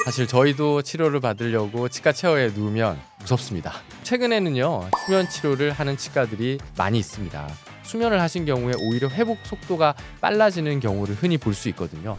사실 저희도 치료를 받으려고 치과 체어에 누우면 무섭습니다. 최근에는요, 수면 치료를 하는 치과들이 많이 있습니다. 수면을 하신 경우에 오히려 회복 속도가 빨라지는 경우를 흔히 볼 수 있거든요.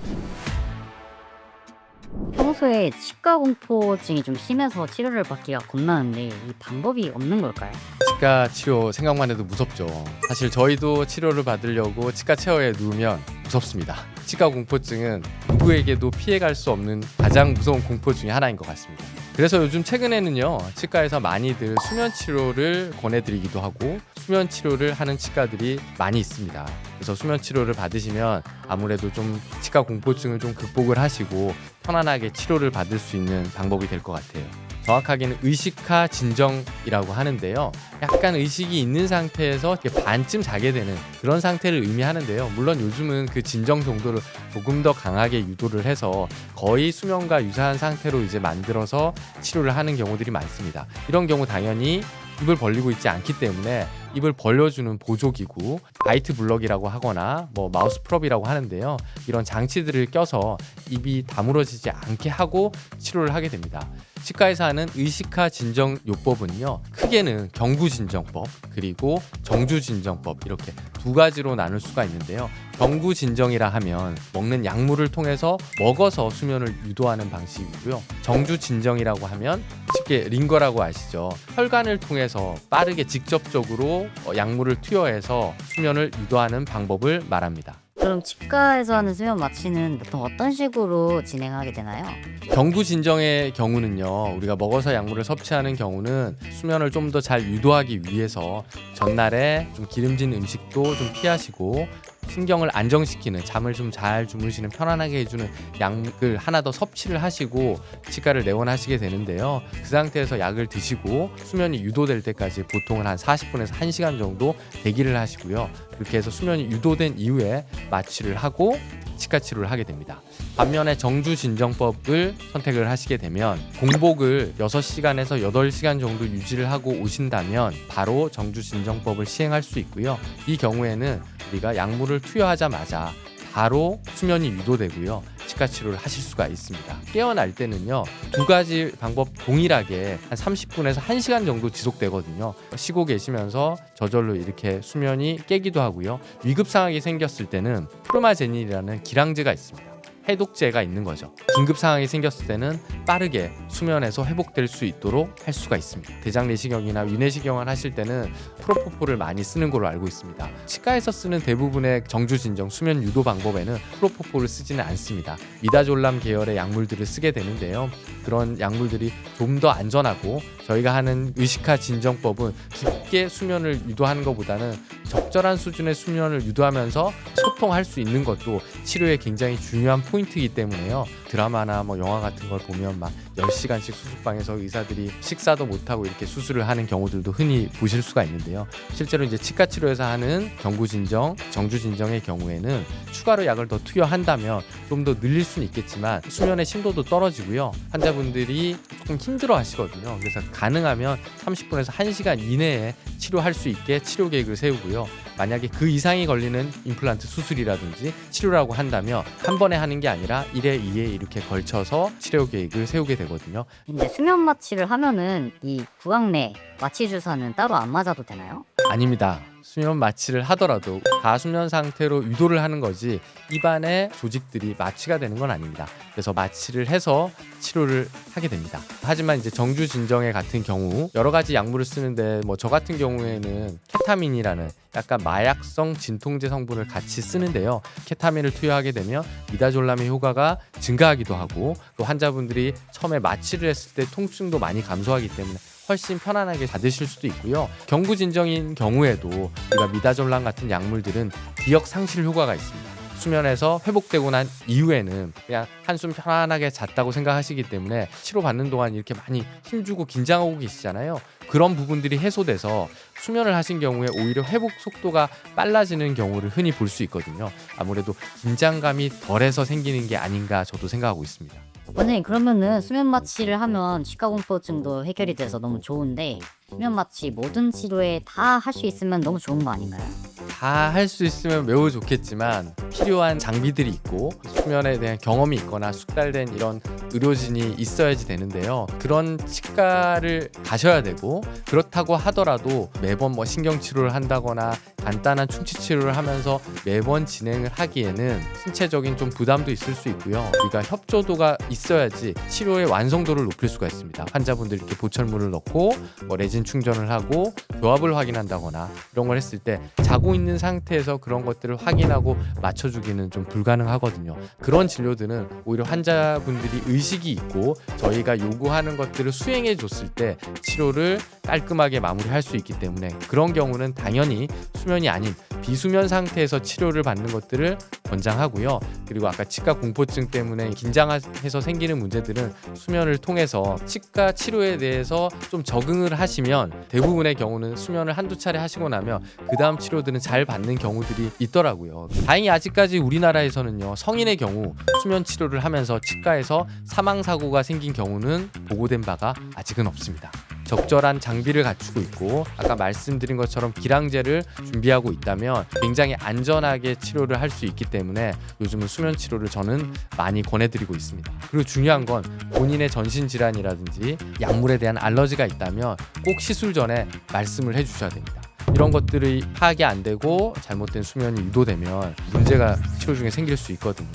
평소에 치과 공포증이 좀 심해서 치료를 받기가 겁나는데 이 방법이 없는 걸까요? 치과 치료 생각만 해도 무섭죠. 사실 저희도 치료를 받으려고 치과 체어에 누우면 무섭습니다. 치과 공포증은 누구에게도 피해갈 수 없는 가장 무서운 공포 중에 하나인 것 같습니다. 그래서 요즘 최근에는요, 치과에서 많이들 수면 치료를 권해드리기도 하고 수면 치료를 하는 치과들이 많이 있습니다. 그래서 수면 치료를 받으시면 아무래도 좀 치과 공포증을 좀 극복을 하시고 편안하게 치료를 받을 수 있는 방법이 될 것 같아요. 정확하게는 의식하 진정이라고 하는데요. 약간 의식이 있는 상태에서 이렇게 반쯤 자게 되는 그런 상태를 의미하는데요. 물론 요즘은 그 진정 정도를 조금 더 강하게 유도를 해서 거의 수면과 유사한 상태로 이제 만들어서 치료를 하는 경우들이 많습니다. 이런 경우 당연히 입을 벌리고 있지 않기 때문에 입을 벌려주는 보조기구, 바이트 블럭이라고 하거나 마우스 프롭이라고 하는데요. 이런 장치들을 껴서 입이 다물어지지 않게 하고 치료를 하게 됩니다. 치과에서 하는 의식하 진정 요법은요, 크게는 경구 진정법 그리고 정주 진정법 이렇게 두 가지로 나눌 수가 있는데요. 경구 진정이라 하면 먹는 약물을 통해서 먹어서 수면을 유도하는 방식이고요. 정주 진정이라고 하면 쉽게 링거라고 아시죠? 혈관을 통해서 빠르게 직접적으로 약물을 투여해서 수면을 유도하는 방법을 말합니다. 그럼 치과에서 하는 수면 마취는 보통 어떤 식으로 진행하게 되나요? 경구 진정의 경우는요, 우리가 먹어서 약물을 섭취하는 경우는 수면을 좀 더 잘 유도하기 위해서 전날에 좀 기름진 음식도 좀 피하시고 신경을 안정시키는, 잠을 좀 잘 주무시는, 편안하게 해주는 약을 하나 더 섭취를 하시고 치과를 내원하시게 되는데요. 그 상태에서 약을 드시고 수면이 유도될 때까지 보통은 한 40분에서 1시간 정도 대기를 하시고요. 그렇게 해서 수면이 유도된 이후에 마취를 하고 치과 치료를 하게 됩니다. 반면에 정주 진정법을 선택을 하시게 되면 공복을 6시간에서 8시간 정도 유지를 하고 오신다면 바로 정주 진정법을 시행할 수 있고요. 이 경우에는 우리가 약물을 투여하자마자 바로 수면이 유도되고요. 치과 치료를 하실 수가 있습니다. 깨어날 때는요, 두 가지 방법 동일하게 한 30분에서 1시간 정도 지속되거든요. 쉬고 계시면서 저절로 이렇게 수면이 깨기도 하고요. 위급 상황이 생겼을 때는 프르마제닌이라는 기량제가 있습니다. 해독제가 있는 거죠. 긴급 상황이 생겼을 때는 빠르게 수면에서 회복될 수 있도록 할 수가 있습니다. 대장 내시경이나 위내시경을 하실 때는 프로포폴을 많이 쓰는 걸로 알고 있습니다. 치과에서 쓰는 대부분의 정주 진정 수면 유도 방법에는 프로포폴을 쓰지는 않습니다. 미다졸람 계열의 약물들을 쓰게 되는데요. 그런 약물들이 좀 더 안전하고 저희가 하는 의식하 진정법은 깊게 수면을 유도하는 것보다는 적절한 수준의 수면을 유도하면서 소통할 수 있는 것도 치료에 굉장히 중요한 포인트이기 때문에요. 드라마나 영화 같은 걸 보면 막 10시간씩 수술방에서 의사들이 식사도 못하고 이렇게 수술을 하는 경우들도 흔히 보실 수가 있는데요. 실제로 이제 치과 치료에서 하는 경구 진정, 정주 진정의 경우에는 추가로 약을 더 투여한다면 좀 더 늘릴 수는 있겠지만 수면의 심도도 떨어지고요. 환자분들이 조금 힘들어 하시거든요. 그래서 가능하면 30분에서 1시간 이내에 치료할 수 있게 치료 계획을 세우고요. 만약에 그 이상이 걸리는 임플란트 수술이라든지 치료라고 한다면 한 번에 하는 게 아니라 1회, 2회 이렇게 걸쳐서 치료 계획을 세우게 되거든요. 근데 수면 마취를 하면은 이 구강 내 마취 주사는 따로 안 맞아도 되나요? 아닙니다. 수면 마취를 하더라도 가수면 상태로 유도를 하는 거지 입안의 조직들이 마취가 되는 건 아닙니다. 그래서 마취를 해서 치료를 하게 됩니다. 하지만 이제 정주 진정에 같은 경우 여러 가지 약물을 쓰는데 저 같은 경우에는 케타민이라는 약간 마약성 진통제 성분을 같이 쓰는데요. 케타민을 투여하게 되면 미다졸람의 효과가 증가하기도 하고 또 환자분들이 처음에 마취를 했을 때 통증도 많이 감소하기 때문에 훨씬 편안하게 받으실 수도 있고요. 경구 진정인 경우에도 우리가 미다졸람 같은 약물들은 기억 상실 효과가 있습니다. 수면에서 회복되고 난 이후에는 그냥 한숨 편안하게 잤다고 생각하시기 때문에 치료받는 동안 이렇게 많이 힘주고 긴장하고 계시잖아요. 그런 부분들이 해소돼서 수면을 하신 경우에 오히려 회복 속도가 빨라지는 경우를 흔히 볼 수 있거든요. 아무래도 긴장감이 덜해서 생기는 게 아닌가 저도 생각하고 있습니다. 원장님, 그러면은 수면 마취를 하면 치과 공포증도 해결이 돼서 너무 좋은데 수면 마취 모든 치료에 다 할 수 있으면 너무 좋은 거 아닌가요? 다 할 수 있으면 매우 좋겠지만 필요한 장비들이 있고 수면에 대한 경험이 있거나 숙달된 이런 의료진이 있어야지 되는데요. 그런 치과를 가셔야 되고, 그렇다고 하더라도 매번 뭐 신경치료를 한다거나 간단한 충치치료를 하면서 매번 진행을 하기에는 신체적인 좀 부담도 있을 수 있고요. 우리가 협조도가 있어야지 치료의 완성도를 높일 수가 있습니다. 환자분들이 이렇게 보철물을 넣고 뭐 레진 충전을 하고 교합을 확인한다거나 이런 걸 했을 때 자고 있는 상태에서 그런 것들을 확인하고 맞춰주기는 좀 불가능하거든요. 그런 진료들은 오히려 환자분들이 의식이 있고 저희가 요구하는 것들을 수행해 줬을 때 치료를 깔끔하게 마무리할 수 있기 때문에, 그런 경우는 당연히 수면이 아닌 비수면 상태에서 치료를 받는 것들을 권장하고요. 그리고 아까 치과 공포증 때문에 긴장해서 생기는 문제들은 수면을 통해서 치과 치료에 대해서 좀 적응을 하시면 대부분의 경우는 수면을 한두 차례 하시고 나면 그 다음 치료들은 잘 받는 경우들이 있더라고요. 다행히 아직까지 우리나라에서는요, 성인의 경우 수면 치료를 하면서 치과에서 사망사고가 생긴 경우는 보고된 바가 아직은 없습니다. 적절한 장비를 갖추고 있고 아까 말씀드린 것처럼 기량제를 준비하고 있다면 굉장히 안전하게 치료를 할 수 있기 때문에 요즘은 수면 치료를 저는 많이 권해드리고 있습니다. 그리고 중요한 건 본인의 전신질환이라든지 약물에 대한 알러지가 있다면 꼭 시술 전에 말씀을 해주셔야 됩니다. 이런 것들이 파악이 안 되고 잘못된 수면이 유도되면 문제가 치료 중에 생길 수 있거든요.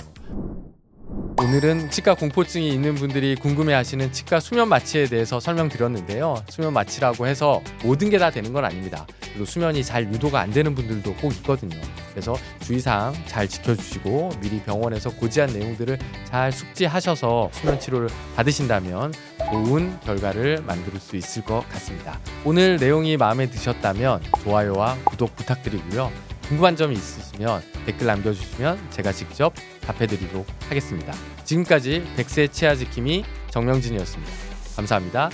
오늘은 치과 공포증이 있는 분들이 궁금해하시는 치과 수면 마취에 대해서 설명드렸는데요. 수면 마취라고 해서 모든 게 다 되는 건 아닙니다. 그리고 수면이 잘 유도가 안 되는 분들도 꼭 있거든요. 그래서 주의사항 잘 지켜주시고 미리 병원에서 고지한 내용들을 잘 숙지하셔서 수면 치료를 받으신다면 좋은 결과를 만들 수 있을 것 같습니다. 오늘 내용이 마음에 드셨다면 좋아요와 구독 부탁드리고요. 궁금한 점이 있으시면 댓글 남겨주시면 제가 직접 답해드리도록 하겠습니다. 지금까지 100세 치아 지킴이 정명진이었습니다. 감사합니다.